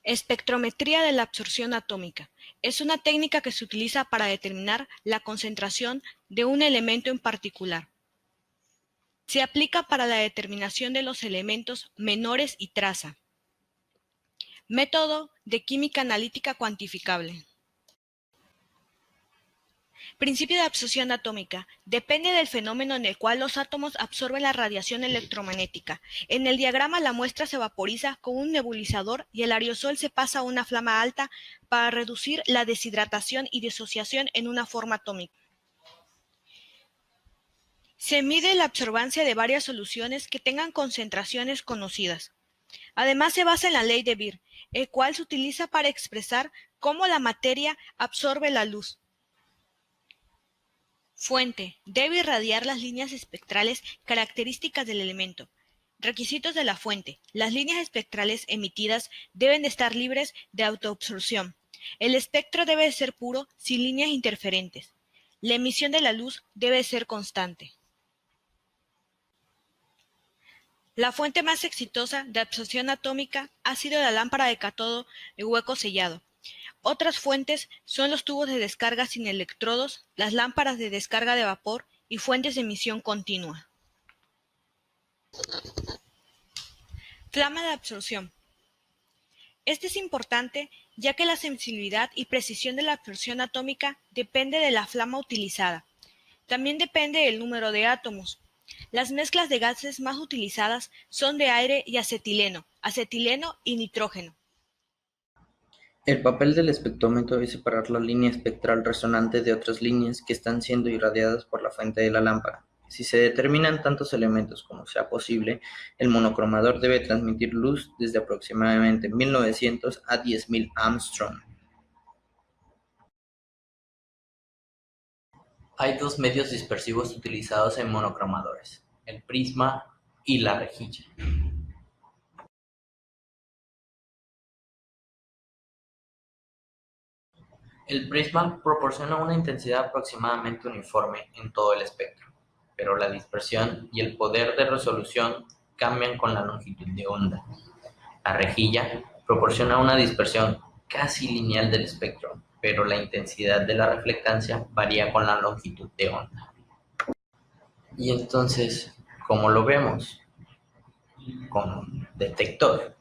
Espectrometría de la absorción atómica. Es una técnica que se utiliza para determinar la concentración de un elemento en particular. Se aplica para la determinación de los elementos menores y traza. Método de química analítica cuantificable. Principio de absorción atómica. Depende del fenómeno en el cual los átomos absorben la radiación electromagnética. En el diagrama la muestra se vaporiza con un nebulizador y el aerosol se pasa a una flama alta para reducir la deshidratación y disociación en una forma atómica. Se mide la absorbancia de varias soluciones que tengan concentraciones conocidas. Además se basa en la ley de Beer, el cual se utiliza para expresar cómo la materia absorbe la luz. Fuente: debe irradiar las líneas espectrales características del elemento. Requisitos de la fuente: las líneas espectrales emitidas deben estar libres de autoabsorción. El espectro debe ser puro, sin líneas interferentes. La emisión de la luz debe ser constante. La fuente más exitosa de absorción atómica ha sido la lámpara de cátodo de hueco sellado. Otras fuentes son los tubos de descarga sin electrodos, las lámparas de descarga de vapor y fuentes de emisión continua. Flama de absorción. Este es importante ya que la sensibilidad y precisión de la absorción atómica depende de la flama utilizada. También depende del número de átomos. Las mezclas de gases más utilizadas son de aire y acetileno, acetileno y nitrógeno. El papel del espectrómetro es separar la línea espectral resonante de otras líneas que están siendo irradiadas por la fuente de la lámpara. Si se determinan tantos elementos como sea posible, el monocromador debe transmitir luz desde aproximadamente 1900 a 10.000 Armstrong. Hay dos medios dispersivos utilizados en monocromadores: el prisma y la rejilla. El prisma proporciona una intensidad aproximadamente uniforme en todo el espectro, pero la dispersión y el poder de resolución cambian con la longitud de onda. La rejilla proporciona una dispersión casi lineal del espectro, pero la intensidad de la reflectancia varía con la longitud de onda. Y entonces, ¿cómo lo vemos? Con un detector.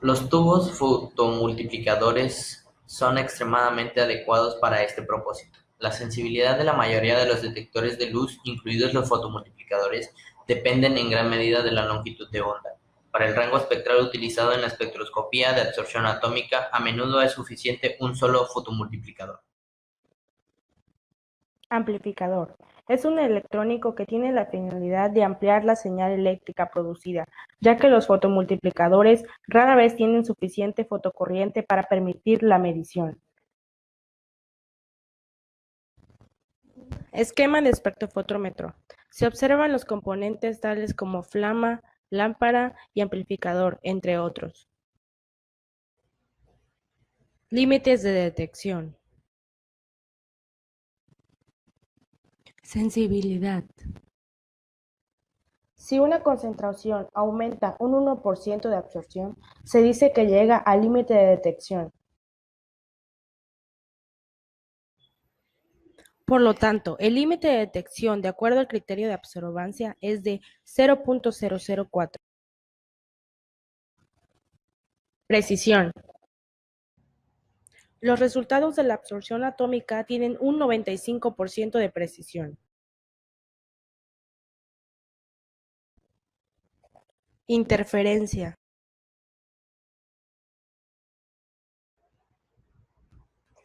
Los tubos fotomultiplicadores son extremadamente adecuados para este propósito. La sensibilidad de la mayoría de los detectores de luz, incluidos los fotomultiplicadores, dependen en gran medida de la longitud de onda. Para el rango espectral utilizado en la espectroscopía de absorción atómica, a menudo es suficiente un solo fotomultiplicador. Amplificador. Es un electrónico que tiene la finalidad de ampliar la señal eléctrica producida, ya que los fotomultiplicadores rara vez tienen suficiente fotocorriente para permitir la medición. Esquema de espectrofotómetro. Se observan los componentes tales como flama, lámpara y amplificador, entre otros. Límites de detección. Sensibilidad. Si una concentración aumenta un 1% de absorción, se dice que llega al límite de detección. Por lo tanto, el límite de detección, de acuerdo al criterio de absorbancia, es de 0.004. Precisión. Los resultados de la absorción atómica tienen un 95% de precisión. Interferencia.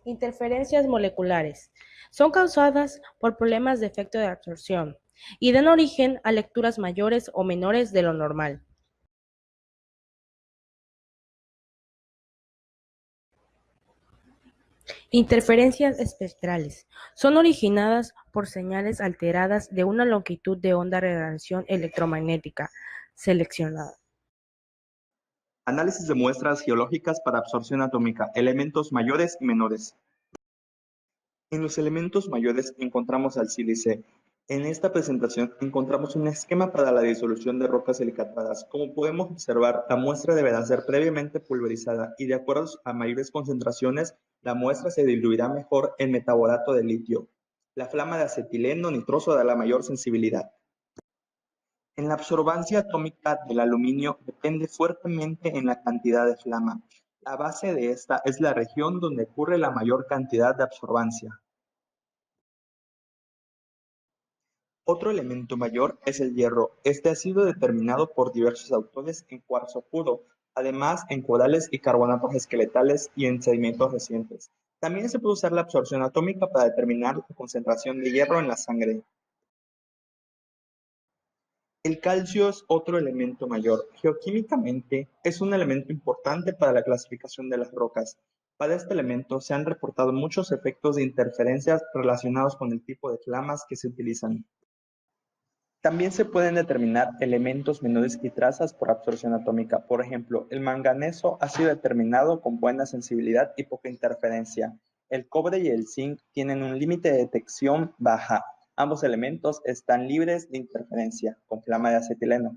Interferencias moleculares. Son causadas por problemas de efecto de absorción y dan origen a lecturas mayores o menores de lo normal. Interferencias espectrales. Son originadas por señales alteradas de una longitud de onda de radiación electromagnética seleccionada. Análisis de muestras geológicas para absorción atómica, elementos mayores y menores. En los elementos mayores encontramos al sílice, En esta presentación encontramos un esquema para la disolución de rocas silicatadas. Como podemos observar, la muestra deberá ser previamente pulverizada y de acuerdo a mayores concentraciones, la muestra se diluirá mejor en metabolato de litio. La flama de acetileno nitroso da la mayor sensibilidad. En la absorbancia atómica del aluminio depende fuertemente en la cantidad de flama. La base de esta es la región donde ocurre la mayor cantidad de absorbancia. Otro elemento mayor es el hierro. Este ha sido determinado por diversos autores en cuarzo puro, además en corales y carbonatos esqueletales y en sedimentos recientes. También se puede usar la absorción atómica para determinar la concentración de hierro en la sangre. El calcio es otro elemento mayor. Geoquímicamente, es un elemento importante para la clasificación de las rocas. Para este elemento se han reportado muchos efectos de interferencias relacionados con el tipo de flamas que se utilizan. También se pueden determinar elementos menores y trazas por absorción atómica. Por ejemplo, el manganeso ha sido determinado con buena sensibilidad y poca interferencia. El cobre y el zinc tienen un límite de detección baja. Ambos elementos están libres de interferencia, con flama de acetileno.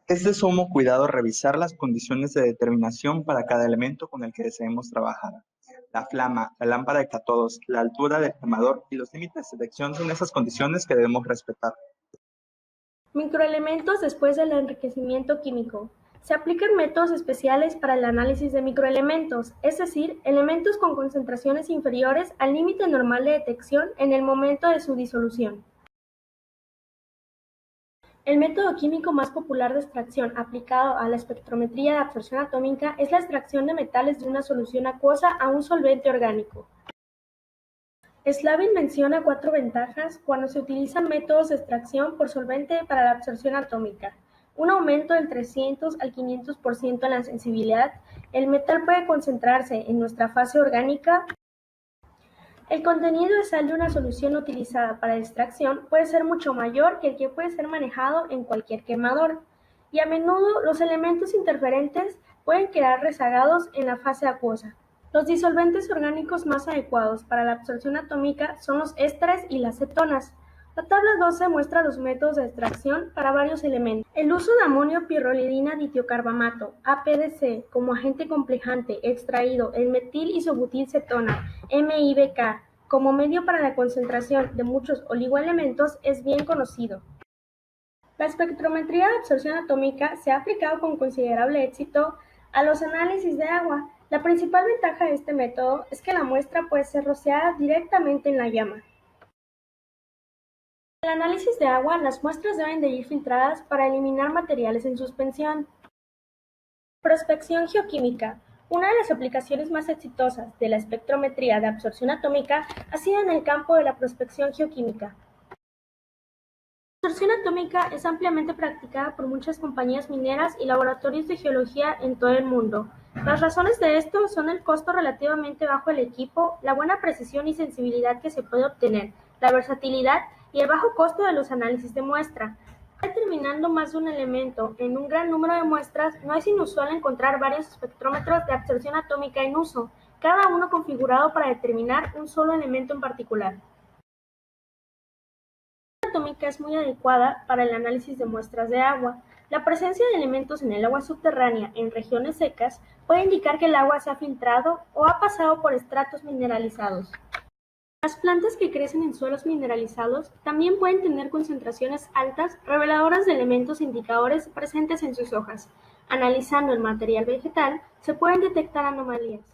Es de sumo cuidado revisar las condiciones de determinación para cada elemento con el que deseemos trabajar. La flama, la lámpara de cátodos, la altura del quemador y los límites de detección son esas condiciones que debemos respetar. Microelementos después del enriquecimiento químico. Se aplican métodos especiales para el análisis de microelementos, es decir, elementos con concentraciones inferiores al límite normal de detección en el momento de su disolución. El método químico más popular de extracción aplicado a la espectrometría de absorción atómica es la extracción de metales de una solución acuosa a un solvente orgánico. Slavin menciona 4 ventajas cuando se utilizan métodos de extracción por solvente para la absorción atómica. Un aumento del 300 al 500% en la sensibilidad. El metal puede concentrarse en nuestra fase orgánica. El contenido de sal de una solución utilizada para extracción puede ser mucho mayor que el que puede ser manejado en cualquier quemador. Y a menudo los elementos interferentes pueden quedar rezagados en la fase acuosa. Los disolventes orgánicos más adecuados para la absorción atómica son los ésteres y las cetonas. La tabla 12 muestra los métodos de extracción para varios elementos. El uso de amonio pirrolidina ditiocarbamato, APDC, como agente complejante extraído en metil-isobutilcetona, MIBK, como medio para la concentración de muchos oligoelementos es bien conocido. La espectrometría de absorción atómica se ha aplicado con considerable éxito a los análisis de agua. La principal ventaja de este método es que la muestra puede ser rociada directamente en la llama. En el análisis de agua, las muestras deben de ir filtradas para eliminar materiales en suspensión. Prospección geoquímica. Una de las aplicaciones más exitosas de la espectrometría de absorción atómica ha sido en el campo de la prospección geoquímica. La absorción atómica es ampliamente practicada por muchas compañías mineras y laboratorios de geología en todo el mundo. Las razones de esto son el costo relativamente bajo del equipo, la buena precisión y sensibilidad que se puede obtener, la versatilidad y el bajo costo de los análisis de muestra. Determinando más de un elemento en un gran número de muestras, no es inusual encontrar varios espectrómetros de absorción atómica en uso, cada uno configurado para determinar un solo elemento en particular. La atómica es muy adecuada para el análisis de muestras de agua. La presencia de elementos en el agua subterránea en regiones secas puede indicar que el agua se ha filtrado o ha pasado por estratos mineralizados. Las plantas que crecen en suelos mineralizados también pueden tener concentraciones altas reveladoras de elementos indicadores presentes en sus hojas. Analizando el material vegetal, se pueden detectar anomalías.